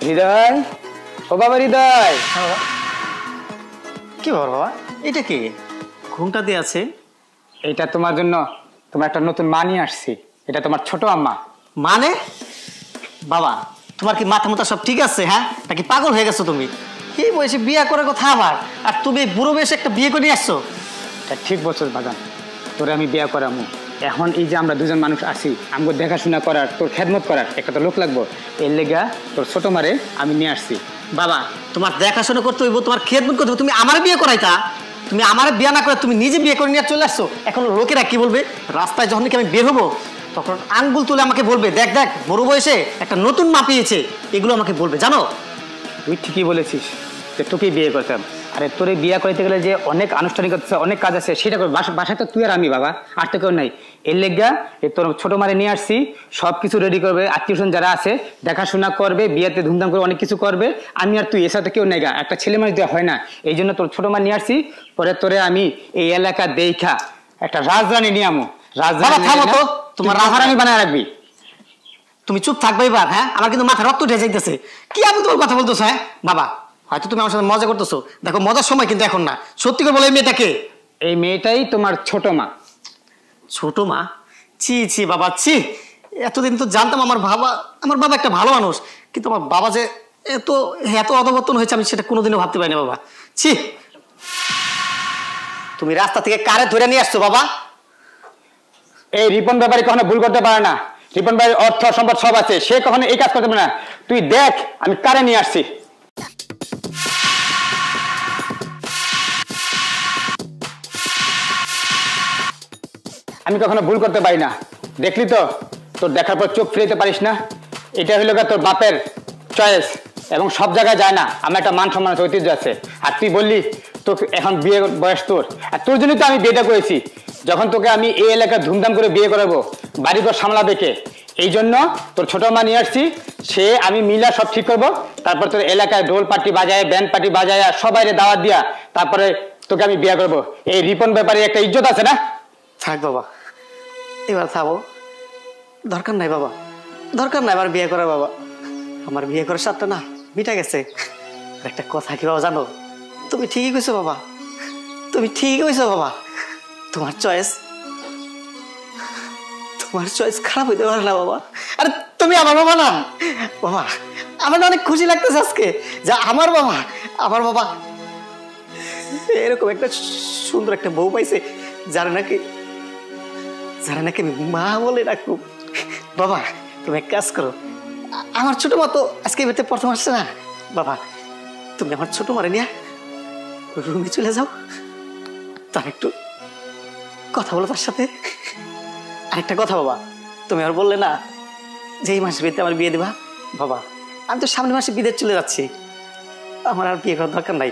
হৃদয়, ও বাবা হৃদয়। কি ব্যাপার বাবা, এটা কি ঘুমটা দিয়ে আছে? এটা তোমার জন্য, তোমার একটা নতুন মা নিয়ে আসছি। এটা তোমার ছোট আম্মা। মানে বাবা, তোমার কি মাথা মুথা সব ঠিক আছে? হ্যাঁ, নাকি পাগল হয়ে গেছো তুমি? এই বয়সে বিয়ে করার কথা আমার, আর তুমি বুড়ো বয়সে একটা বিয়ে করে নিয়ে আসছো। এটা ঠিক বলছিস বাগান, তোরে আমি বিয়ে করামু। এখন এই যে আমরা দুজন মানুষ আছি, আমাকে দেখাশোনা করার, তোর খেদমত করার একটা তো লোক লাগবো। এর লেগা তোর ছোট মারে আমি নিয়ে আসছি। বাবা, তোমার দেখাশোনা করতে হইব, তোমার খেদমত করতে হইব। তুমি আমার বিয়ে করাইতা, তুমি আমার বিয়ে না করে তুমি নিজে বিয়ে করে নিয়ে চলে আসছো। এখন লোকেরা কি বলবে? রাস্তায় যখন কি আমি বের হবো, তখন আঙ্গুল তুলে আমাকে বলবে, দেখ দেখ বড় বয়সে একটা নতুন মা পেয়েছে। এগুলো আমাকে বলবে, জানো? তুই ঠিকই বলেছিস যে তোকেই বিয়ে করতাম। আরে তোরে বিয়ে করতে গেলে যে অনেক আনুষ্ঠানিকতা আছে, অনেক কাজ আছে, সেটা করে বাসায় তো তুই আর আমি বাবা, আর তো কেউ নাই। এর লেগা তোর ছোট মারে নিয়ে আসছি। সব কিছু রেডি করবে, আত্মীয়স্বজন যারা আছে দেখাশোনা করবে, বিয়েতে ধুমধাম করে অনেক কিছু করবে। আমি আর তুই, এর সাথে কেউ নেই গা, একটা ছেলে মানুষ দেওয়া হয় না। এই জন্য তোর ছোট মা নিয়ে আসছি। পরে তোরে আমি এই এলাকা দেখা একটা রাজধানী নিয়ে আমো। রাজধানী তোমার রাজধানী বানায় রাখবি। তুমি চুপ থাকবে এবার। হ্যাঁ, আমার কিন্তু মাথা রক্ত উঠে যাইতেছে। কি আমি তোমার কথা বলতেছো? হ্যাঁ বাবা, হয়তো তুমি আমার সাথে মজা করতেছো। দেখো, মজার সময় কিন্তু এখন না। সত্যি করে বলো, এই মেয়েটাকে? এই মেয়েটাই তোমার ছোট মা। ছোট মা? ছি ছি বাবা, ছি। এতদিন তো জানতাম আমার বাবা একটা ভালো মানুষ, কিন্তু আমার বাবা যে এত এত অধপতন হয়েছে আমি সেটা কোনোদিনও ভাবতে পারিনি বাবা। ছি। তুমি রাস্তা থেকে কারে ধরে নিয়ে আসছো বাবা? এই রিপন ব্যাপারে কখনো ভুল করতে পারে না। রিপন ভাইয়ের অর্থ সম্পদ সব আছে, সে কখনো এই কাজ করতে পারে না। তুই দেখ আমি কারে নিয়ে আসছি। আমি কখনো ভুল করতে পারি না। দেখলি তো, তোর দেখার পর চোখ ফিরাইতে পারিস না। এটা হইল তোর বাপের চয়েস, এবং সব জায়গায় যায় না। আমার একটা মান সম্মান আছে, ঐতিহ্য আছে। আর তুই বললি তোর এখন বিয়ে বয়স তোর, আর তোর জন্যই তো আমি বিয়েটা করেছি। যখন তোকে আমি এই এলাকায় ধুমধাম করে বিয়ে করাবো, বাড়িঘর সামলাবে কে? এই জন্য তোর ছোট মা নিয়ে আসছি। সে আমি মিলা সব ঠিক করবো। তারপর তোর এলাকায় ঢোল পার্টি বাজায়, ব্যান্ড পার্টি বাজায়, সবাইরে দাওয়াত দিয়া তারপরে তোকে আমি বিয়ে করবো। এই রিপন ব্যাপারে একটা ইজ্জত আছে না? থাক বাবা, এবার থাকো। দরকার নাই বাবা, দরকার নাই আমার বিয়ে করা বাবা। আমার বিয়ে করার সাথে না মিটা গেছে। একটা কথা কি বাবা জানো? তুমি ঠিকই কইছো বাবা, তুমি ঠিকই কইছো বাবা। তোমার চয়েস খারাপ হইতে পারে না বাবা। আরে তুমি আমার বাবা না বাবা। আমার অনেক খুশি লাগতেছে আজকে যে আমার বাবা এরকম একটা সুন্দর একটা বউ পাইছে, যারা নাকি আমি মা বলে রাখবো। বাবা তুমি এক কাজ করো, আমার ছোট মা তো আজকে বেতে প্রথম আসছে না বাবা, তুমি আমার ছোট মারে নিয়ে রুমে চলে যাও। তার একটু কথা বলো তার সাথে। আরেকটা কথা বাবা, তুমি আর বললে না যে এই মাসে বিয়েতে আমার বিয়ে দেবা। বাবা আমি তো সামনের মাসে বিদেশ চলে যাচ্ছি, আমার আর বিয়ে করার দরকার নাই।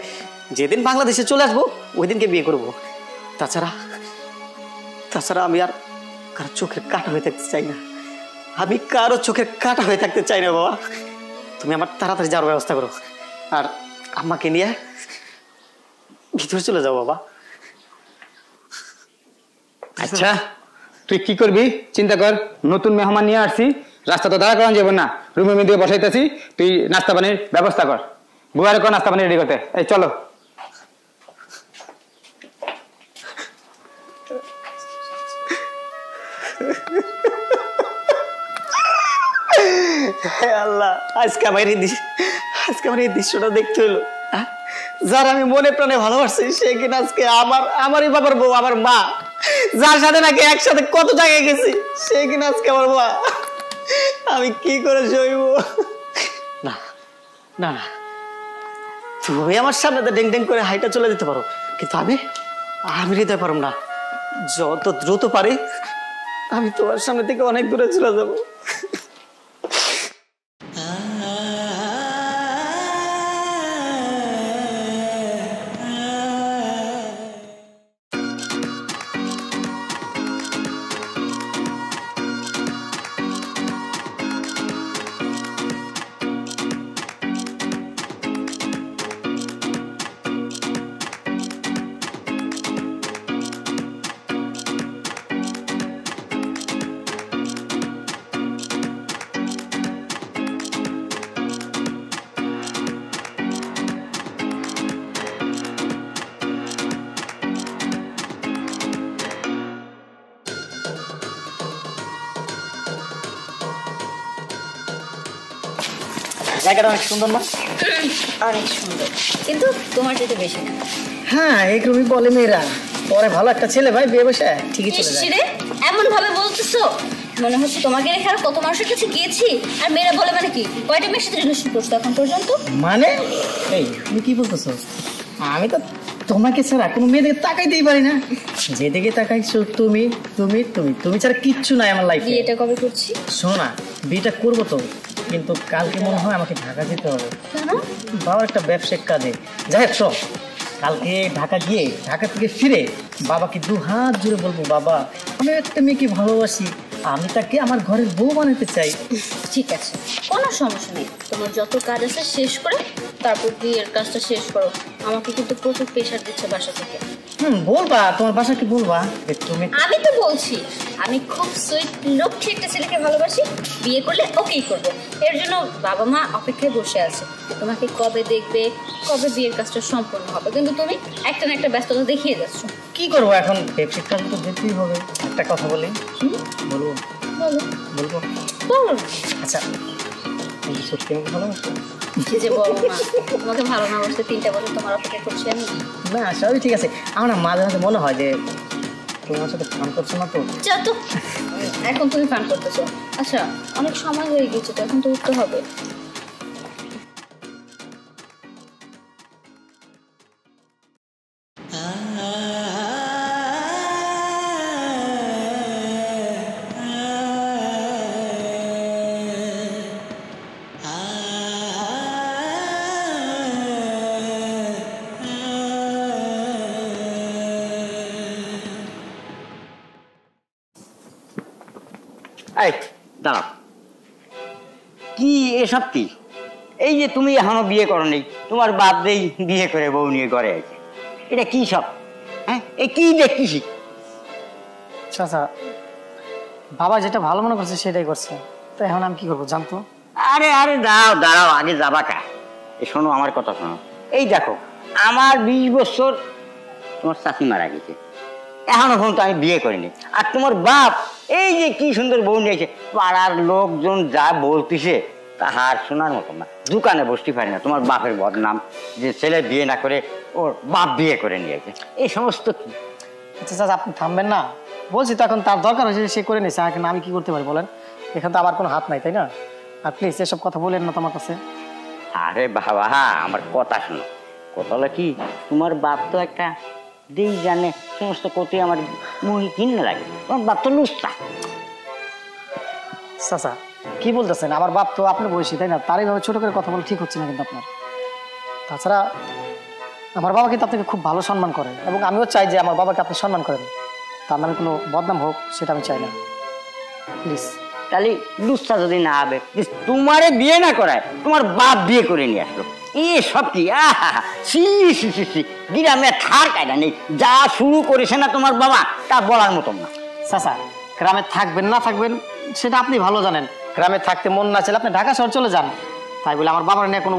যেদিন বাংলাদেশে চলে আসবো ওই দিনকে বিয়ে করবো। তাছাড়া আমি আর কারো চোখের কাটা হয়ে থাকতে চাই না। আমি কারো চোখের কাটা হয়ে থাকতে চাই না বাবা। তুমি আমার তাড়াতাড়ি যাওয়ার ব্যবস্থা করো, আর আম্মাকে নিয়ে ভিতরে চলে যাও বাবা। আচ্ছা তুই কি করবি চিন্তা কর। নতুন মেহমান নিয়ে আসছি, রাস্তা তো দাঁড়া করানো যাবে না, রুমের মধ্যে বসাইতেছি। তুই নাস্তা পানির ব্যবস্থা কর, বুয়ারে কর নাস্তা পানি রেডি করতে। এই চলো। আল্লাহ, আজকে আমার এই দৃশ্যটা দেখতে হলো। যার আমি মনে প্রাণে ভালোবাসছি সে কিনা আজকে আমারই বাবার বউ, আমার মা, যার সাথে নাকি একসাথে কত জায়গায় গেছি, সে কিনা আজকে আমার মা। আমি কি করে সইব? না না না, তুমি আমার সামনে ডেং ডেং করে হাইটা চলে যেতে পারো, কিন্তু আমি হৃদয় পারব না। যত দ্রুত পারি আমি তোমার সামনে থেকে অনেক দূরে চলে যাবো। জায়গাটা অনেক সুন্দর না? অনেক সুন্দর, কিন্তু তোমার যেতে বেশি না। হ্যাঁ, এরকমই বলে মেয়েরা। পরে ভালো একটা ছেলে ভাই বিয়ে বসে ঠিকই চলে যায়। রে এমন ভাবে বলতেছো, মনে হচ্ছে তোমাকে রেখে আর কত মানুষের কাছে গিয়েছি। আর মেয়েরা বলে মানে কি, কয়টা মেয়ের সাথে রিলেশন করছো এখন পর্যন্ত? মানে এই তুমি কি বলতেছো? আমি তো তোমাকে ছাড়া কোনো মেয়ে দিকে তাকাইতেই পারি না। যেদিকে তাকাই শুধু তুমি তুমি তুমি তুমি ছাড়া কিচ্ছু নাই আমার লাইফে। বিয়েটা কবে করছি? শোনো না, বিয়েটা করবো তো, কিন্তু কালকে মনে হয় আমাকে ঢাকা যেতে হবে। কেন? বাবার একটা ব্যবসায়িক কাজে। যাই হোক শোন, কালকে ঢাকা গিয়ে ঢাকা থেকে ফিরে বাবাকে 2 হাত জুড়ে বলবো, বাবা আমি একটা মেয়েকে ভালোবাসি, আমি তাকে আমার ঘরের বউ বানাতে চাই। ঠিক আছে, কোনো সমস্যা নেই। তোমার যত কাজ আছে শেষ করে তারপর বিয়ের কাজটা শেষ করো। আমাকে কিন্তু প্রচুর প্রেশার দিচ্ছে বাসা থেকে। বলবা, তোমার বাসাকে বলবা যে তুমি। আমি তো বলছি আমি খুব সুইট লক্ষ্মী একটা ছেলেকে ভালোবাসি, বিয়ে করলে ওকেই করবো। এর জন্য বাবা মা অপেক্ষায় বসে আছে, তোমাকে কবে দেখবে, কবে বিয়ের কাজটা সম্পূর্ণ হবে। কিন্তু তুমি একটা না একটা ব্যস্ততা দেখিয়ে যাচ্ছ। কি করবো এখন, ব্যবসায়িক কাজ তো যেতেই হবে। একটা কথা বলি, বলবো? বলো বলবো? বলো। আচ্ছা, তুমি সত্যি আমাকে ভালোবাসো? কি যে বলো না, তোমাকে ভালো না বসতে 3টা বছর তোমার অপেক্ষা করছি আমি। না সবই ঠিক আছে, আমার না মাঝে মাঝে মনে হয় যে তোমার সাথে ফান করছো না তো। যা তো, এখন তুমি ফান করতেছো। আচ্ছা, অনেক সময় হয়ে গেছে তো, এখন তো উঠতে হবে। এই দাঁড়াও, কি এসব কি? এই যে তুমি এখনো বিয়ে করনি, তোমার বাপ দেই বিয়ে করে বউ নিয়ে ঘরে আছে, এটা কি সব? হ্যাঁ, এই কি দেখতেছি? আচ্ছা, বাবা যেটা ভালো মনে করছে সেটাই করছে, তো এখন আমি কি করবো জানতো? আরে আরে দাঁড়াও দাঁড়াও, আগে যাবা কা? এই শোনো, আমার কথা শোনো। এই দেখো, আমার 20 বছর তোমার চাচি মারা গেছে, এখনো পর্যন্ত আমি বিয়ে করিনি। আর তোমার বাপ এই যে কি সুন্দর বউ নিয়েছে, পাড়ার লোকজন যা বলতিছে তাহার শোনার মতো না। দোকানে বসতে পারি না, তোমার বাপের বদনাম যে ছেলে বিয়ে না করে ওর বাপ বিয়ে করে নিয়েছে, এই সমস্ত কি? আচ্ছা চাচা, আপনি থামবেন না? বলছি তো এখন তার দরকার হয়েছে, সে করে নিয়েছে, এখন আমি কি করতে পারি বলেন? এখানে তো আমার কোনো হাত নাই, তাই না? আর প্লিজ এসব কথা বলেন না তোমার কাছে। আরে বাবা, আমার কথা শোনো। কথা হলো কি, তোমার বাপ তো একটা দেই জানে সমস্ত কোথায় আমার মুহি কিনে লাগে, তোমার বাপ তো লুস্তা। চাচা কি বলতেছেন? আমার বাপ তো আপনার বয়সী, তাই না? তার এইভাবে ছোট করে কথা বলা ঠিক হচ্ছে না কিন্তু আপনার। তাছাড়া আমার বাবা কিন্তু আপনাকে খুব ভালো সম্মান করে, এবং আমিও চাই যে আমার বাবাকে আপনি সম্মান করেন, তার নামে কোনো বদনাম হোক সেটা আমি চাই না। প্লিজ। তাহলে লুস্তা যদি না হবে, তোমারে বিয়ে না করায় তোমার বাপ বিয়ে করে নিয়ে আসলো, এ সব কি? গ্রামে থার কায়দা নেই, যা শুরু করেছে না তোমার বাবা তা বলার মতন না। চাচা, গ্রামে থাকবেন না থাকবেন সেটা আপনি ভালো জানেন। গ্রামে থাকতে মন না চাইলে আপনি ঢাকা শহর চলে যান, তাই বলে আমার বাবার নিয়ে কোনো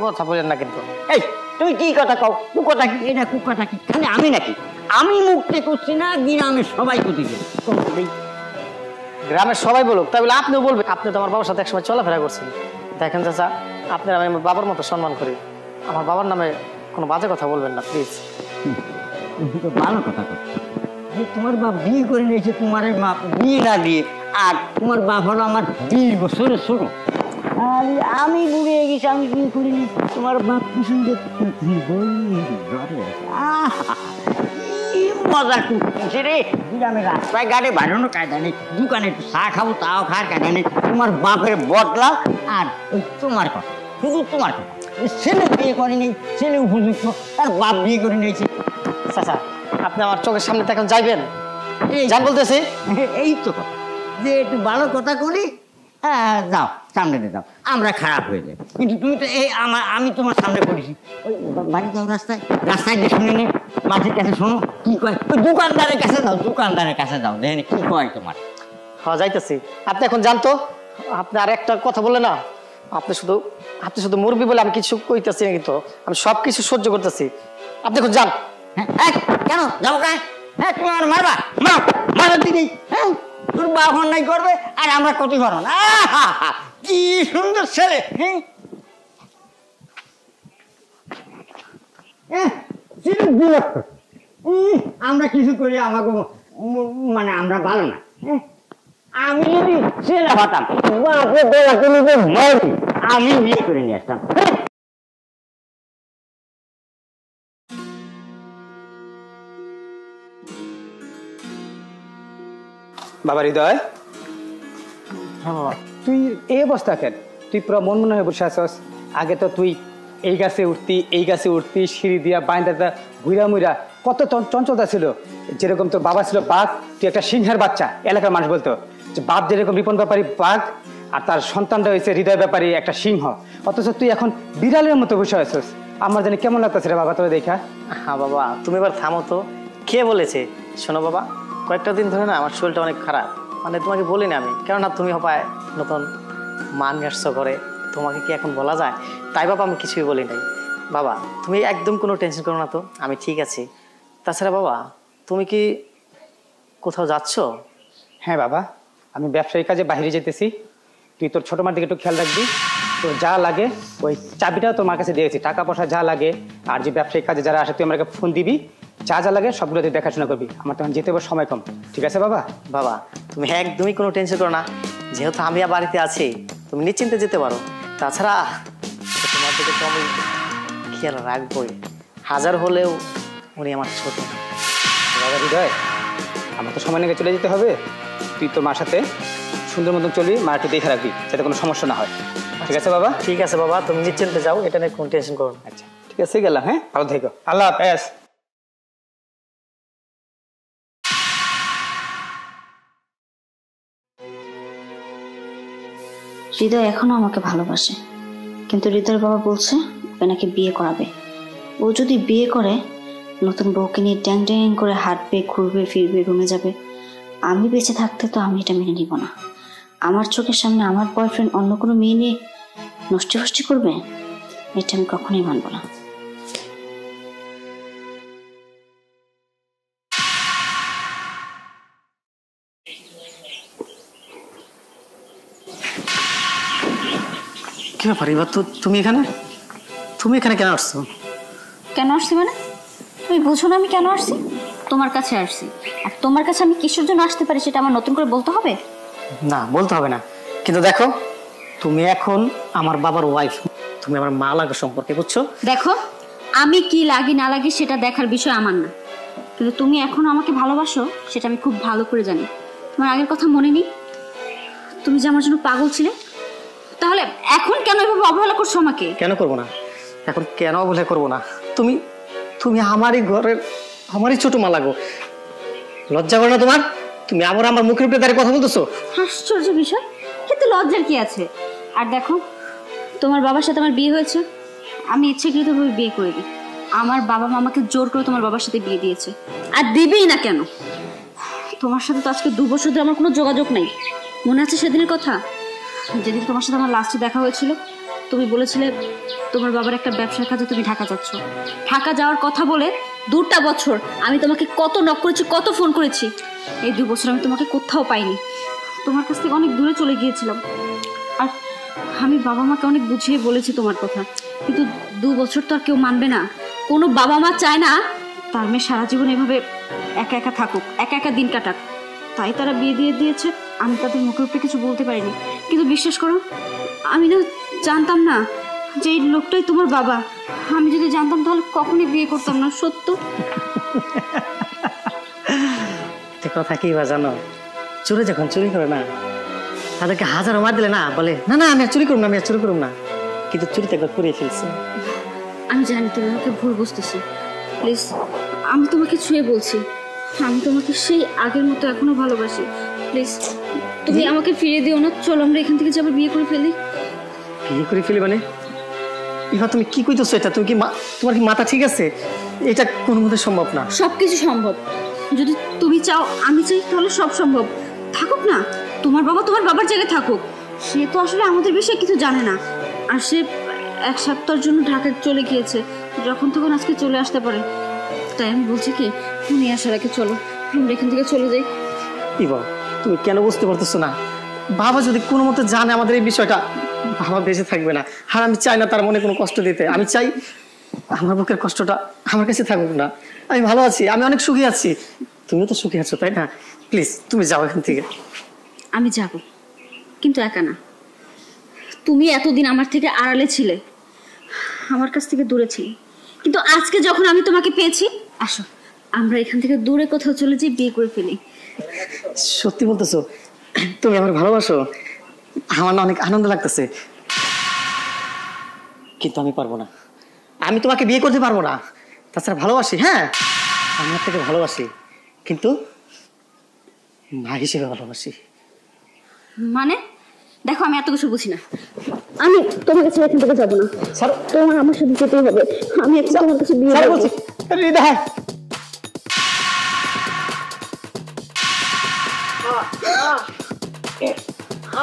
কথা বলেন না কিন্তু। এই তুমি কি কথা কও? কুকথা কি? এটা কুকথা কি? খালি আমি নাকি? আমি মুক্তি করছি না, গ্রামের সবাই করতেছে। গ্রামের সবাই বলুক, তাই বলে আপনিও বলবেন? আপনি তো আমার বাবার সাথে একসময় চলাফেরা করছেন। দেখেন চাচা, আপনার আমি আমার বাবার মতো সম্মান করি, আমার বাবার নামে কোনো বাজে কথা বলবেন না প্লিজ। ভালো কথা কও। তোমার বাপ বিয়ে করে নিয়েছে, তোমার বাপ বিয়ে না দিয়ে, আর তোমার বাপ হলো আমার 20 বছরের ছোট। আমি বুড়ে গেছি, আমি বিয়ে করিনি, তোমার বাপ কি সুন্দর মজা করতেছে রে। গ্রামের রাস্তায় ঘাটে বাড়ানো কায়দা নেই, দোকানে একটু চা খাবো তাও খাওয়ার কায়দা নেই। তোমার বাপের বদলা আর ওই তোমার কথা, শুধু তোমার কথা। ছেলে বিয়ে করেনি, ছেলে উপযুক্ত, তার বাপ বিয়ে করে নিয়েছে। চাচা, আপনি আমার চোখের সামনে এখন যাইবেন? এই যান বলতেছি। এই তো কথা, যে একটু ভালো কথা করি, হ্যাঁ যাও সামনে যাও, আমরা খারাপ হয়ে যাই। কিন্তু তুমি তো এই আমি তোমার সামনে করেছি। ওই বাড়ি যাও, রাস্তায় রাস্তায় যে শুনে নে, মাঝের কাছে শোনো কি কয়, ওই দোকানদারের কাছে যাও, দোকানদারের কাছে যাও, দেখেন কি কয় তোমার। হ্যাঁ যাইতেছি। আপনি এখন জানতো, আপনি আর একটা কথা বললে না, আপনি শুধু মুরবি বলে আমি কিছু কইতেছি না, কিন্তু আমি সব কিছু সহ্য করতেছি। আপনি এখন যান। হ্যাঁ কেন যাবো কায়? হ্যাঁ তুমি আমার মারবা, মারার দিদি। হ্যাঁ তোর বাপ অন্যায় করবে আর আমরা ক্ষতি করো না। কি সুন্দর ছেলে। হ্যাঁ আমরা কিছু করি আমাকে মানে আমরা ভালো না। আমি যদি ছেলে হতাম আমি বিয়ে করে নিয়ে আসতাম। বাবা হৃদয়, হ্যাঁ বাবা। তুই এই অবস্থা কেন? তুই পুরো মন মনে হয়ে বসে আসস। আগে তো তুই এই গাছে উঠতি, এই গাছে উঠতি, সিঁড়ি দিয়া বাইন্দা ঘুরা মুইরা কত চঞ্চলতা ছিল। যেরকম তোর বাবা ছিল বাঘ, তুই একটা সিংহের বাচ্চা। এলাকার মানুষ বলতো যে বাপ যেরকম রিপন ব্যাপারী বাঘ, আর তার সন্তানটা হয়েছে হৃদয় ব্যাপারী একটা সিংহ। অথচ তুই এখন বিড়ালের মতো বসে আসস। আমার জানি কেমন লাগতেছে রে বাবা তোরা দেখা। হ্যাঁ বাবা, তুমি এবার থামো তো। কে বলেছে? শোনো বাবা, কয়েকটা দিন ধরে না আমার শরীরটা অনেক খারাপ। মানে তোমাকে বলিনি আমি, কেননা তুমি হবায় নতুন মান আসছো করে, তোমাকে কি এখন বলা যায়? তাই বাবা আমি কিছুই বলি নাই। বাবা তুমি একদম কোনো টেনশন করো না তো, আমি ঠিক আছি। তাছাড়া বাবা, তুমি কি কোথাও যাচ্ছ? হ্যাঁ বাবা, আমি ব্যবসায়িক কাজে বাইরে যেতেছি। তুই তোর ছোট মার দিকে একটু খেয়াল রাখবি। তোর যা লাগে ওই চাবিটাও তোর মার কাছে দিয়েছি। টাকা পয়সা যা লাগে আর যে ব্যবসায়িক কাজে যারা আসে তুই আমাকে ফোন দিবি। যা যা লাগে সবগুলো তুই দেখাশোনা করবি। আমার তখন যেতে হবে সময় কম, ঠিক আছে বাবা? বাবা তুমি একদমই কোনো টেনশন করো না, যেহেতু আমি বাড়িতে আছি তুমি নিশ্চিন্তে যেতে পারো। তাছাড়া তোমার দিকে তো আমি খেয়াল রাখবোই, হাজার হলেও উনি আমার ছোট। বাবা হৃদয়, আমার তো সময় নিয়ে চলে যেতে হবে। তুই তোর মার সাথে সুন্দর মতন চলবি, মা একটু দেখে রাখবি যাতে কোনো সমস্যা না হয়, ঠিক আছে বাবা? ঠিক আছে বাবা, তুমি নিশ্চিন্তে যাও, এটা নিয়ে কোনো টেনশন করো না। আচ্ছা ঠিক আছে, গেলাম। হ্যাঁ, ভালো থেকো। আল্লাহ হাফেজ। হৃদয় এখনো আমাকে ভালোবাসে, কিন্তু হৃদয়ের বাবা বলছে ওকে নাকি বিয়ে করাবে। ও যদি বিয়ে করে নতুন বউকে নিয়ে ড্যাং ড্যাং করে হাঁটবে, ঘুরবে, ফিরবে, রুমে যাবে। আমি বেঁচে থাকতে তো আমি এটা মেনে নিব না। আমার চোখের সামনে আমার বয়ফ্রেন্ড অন্য কোনো মেয়ে নিয়ে নষ্টি ফষ্টি করবে, এটা আমি কখনোই মানব না। কি ব্যাপার এবার তো তুমি এখানে কেন আসছো? কেন আসছি মানে? তুমি বুঝো না আমি কেন আসছি? তোমার কাছে আসছি। আর তোমার কাছে আমি কিসের জন্য আসতে পারি সেটা আমার নতুন করে বলতে হবে? না, বলতে হবে না, কিন্তু দেখো তুমি এখন আমার বাবার ওয়াইফ, তুমি আমার মা লাগো সম্পর্কে, বুঝছো? দেখো, আমি কি লাগি না লাগি সেটা দেখার বিষয় আমার না, কিন্তু তুমি এখন আমাকে ভালোবাসো সেটা আমি খুব ভালো করে জানি। তোমার আগের কথা মনে নেই? তুমি যে আমার জন্য পাগল ছিলে, তাহলে এখন কেন এভাবে অবহেলা করছো আমাকে? কেন করবো না? এখন কেন অবহেলা করবো না? তুমি তুমি আমারই ঘরের আমারই ছোট মা লাগো, লজ্জা করে না তোমার? তুমি আবার আমার মুখের উপরে দাঁড়িয়ে কথা বলতেছো? আশ্চর্য বিষয়, কিন্তু লজ্জার কি আছে? আর দেখো, তোমার বাবার সাথে আমার বিয়ে হয়েছে, আমি ইচ্ছাকৃতভাবে বিয়ে করে দিই। আমার বাবা মা আমাকে জোর করে তোমার বাবার সাথে বিয়ে দিয়েছে, আর দিবেই না কেন? তোমার সাথে তো আজকে 2 বছর ধরে আমার কোনো যোগাযোগ নেই। মনে আছে সেদিনের কথা, যেদিন তোমার সাথে আমার লাস্টে দেখা হয়েছিল? তুমি বলেছিলে তোমার বাবার একটা ব্যবসার কাজে তুমি ঢাকা যাচ্ছ। ঢাকা যাওয়ার কথা বলে 2টা বছর আমি তোমাকে কত নক করেছি, কত ফোন করেছি। এই 2 বছর আমি তোমাকে কোথাও পাইনি, তোমার কাছ থেকে অনেক দূরে চলে গিয়েছিলাম। আর আমি বাবা মাকে অনেক বুঝিয়ে বলেছি তোমার কথা, কিন্তু 2 বছর তো আর কেউ মানবে না। কোনো বাবা মা চায় না তার মেয়ে সারা জীবন এভাবে একা একা থাকুক, একা একা দিন কাটাক। তাই তারা বিয়ে দিয়ে দিয়েছে। আমি তাদের মুখের উপরে কিছু বলতে পারিনি, কিন্তু বিশ্বাস করো আমি না জানতাম না যে এই লোকটাই তোমার বাবা। আমি যদি জানতাম তাহলে কখনই বিয়ে করতাম না। সত্য কথা কি বা জানো, চোরে যখন চুরি করে না, তাদেরকে হাজারো মার দিলে না বলে না না আমি আর চুরি করুম না, আমি আর চুরি করুম না, কিন্তু চুরিতে একবার করিয়ে ফেলছে। আমি জানি তুমি আমাকে ভুল বুঝতেছো। প্লিজ, আমি তোমাকে ছুঁয়ে বলছি, আমি তোমাকে সেই আগের মতো এখনো ভালোবাসি। প্লিজ তুমি আমাকে ফিরিয়ে দিও না। চলো আমরা এখান থেকে যাবো, বিয়ে করে ফেলি। বিয়ে করে ফেলি মানে? ইভা তুমি কি কইতেছো? এটা তুমি কি তোমার কি মাথা ঠিক আছে? এটা কোনো মতে সম্ভব না। সবকিছু সম্ভব যদি তুমি চাও, আমি চাই, তাহলে সব সম্ভব। থাকুক না তোমার বাবা, তোমার বাবার জায়গায় থাকুক। সে তো আসলে আমাদের বিষয়ে কিছু জানে না, আর সে 1 সপ্তাহের জন্য ঢাকায় চলে গিয়েছে, যখন তখন আজকে চলে আসতে পারে। তাই আমি বলছি কি, তুমি আসার আগে চলো আমরা এখান থেকে চলে যাই। ইভা তুমি কেন বুঝতে পারতেছো না? বাবা যদি কোনো মতে জানে আমাদের এই বিষয়টা, বাবা বেঁচে থাকবে না। আর আমি চাই না তার মনে কোনো কষ্ট দিতে। আমি চাই আমার বুকের কষ্টটা আমার কাছে থাকুক না। আমি ভালো আছি, আমি অনেক সুখী আছি। তুমিও তো সুখী আছো তাই না? প্লিজ তুমি যাও এখান থেকে। আমি যাব, কিন্তু একা না। তুমি এতদিন আমার থেকে আড়ালে ছিলে, আমার কাছ থেকে দূরে ছিলে, কিন্তু আজকে যখন আমি তোমাকে পেয়েছি, আসো আমরা এখান থেকে দূরে কোথাও চলে যাই, বিয়ে করে ফেলি। সত্যি বলতেছো? তুমি আমার ভালোবাসো? আমার না অনেক আনন্দ লাগতেছে, কিন্তু আমি পারবো না। আমি তোমাকে বিয়ে করতে পারবো না। তাছাড়া ভালোবাসি, হ্যাঁ আমার থেকে ভালোবাসি, কিন্তু মা হিসেবে ভালোবাসি। মানে দেখো, আমি এত কিছু বুঝি না। আমি তোমার কাছে এখান থেকে যাবো না। তোমার আমার সাথে যেতেই হবে। আমি এখন তোমার কাছে বিয়ে করব। হৃদয়,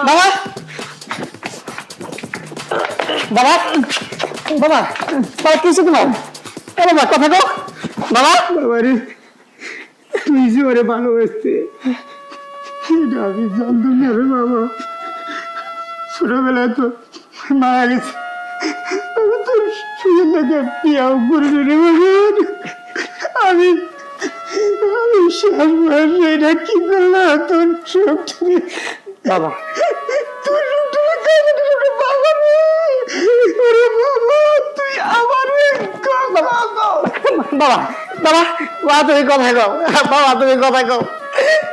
বাবা বাবা বাবা বাবা কিছু তোমার? বাবা কথা কো বাবা। বাবারে তুই যে ওরে ভালোবাসতে এটা আমি জানতাম না রে বাবা। ছোটবেলায় তো মারা গেছে, আমি তোর সুন্দরকে বিয়াও করিনি রে বাবা। আমি আমি শেষ বয়সে এটা কি করলাম তোর চোখ বাবা তোর বাবা রে, ওরে বাবা তুই আমার বাবা বাবা বাবা তুমি কথা কও, বাবা তুমি কথা কও।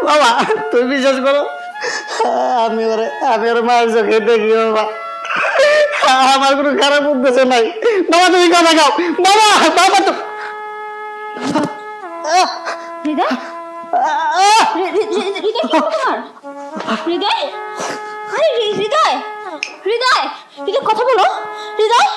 বাবা তুমি বিশ্বাস করো, আমি ওরে মায়ের চোখে দেখি বাবা, আমার কোনো খারাপ উদ্দেশ্য নাই। বাবা তুমি কথা কও। বাবা বাবা তো হৃদয়, হৃদয় কি তোমার? হৃদয়, আরে হৃদয়, হৃদয়, হৃদয় কথা বলো। হৃদয়,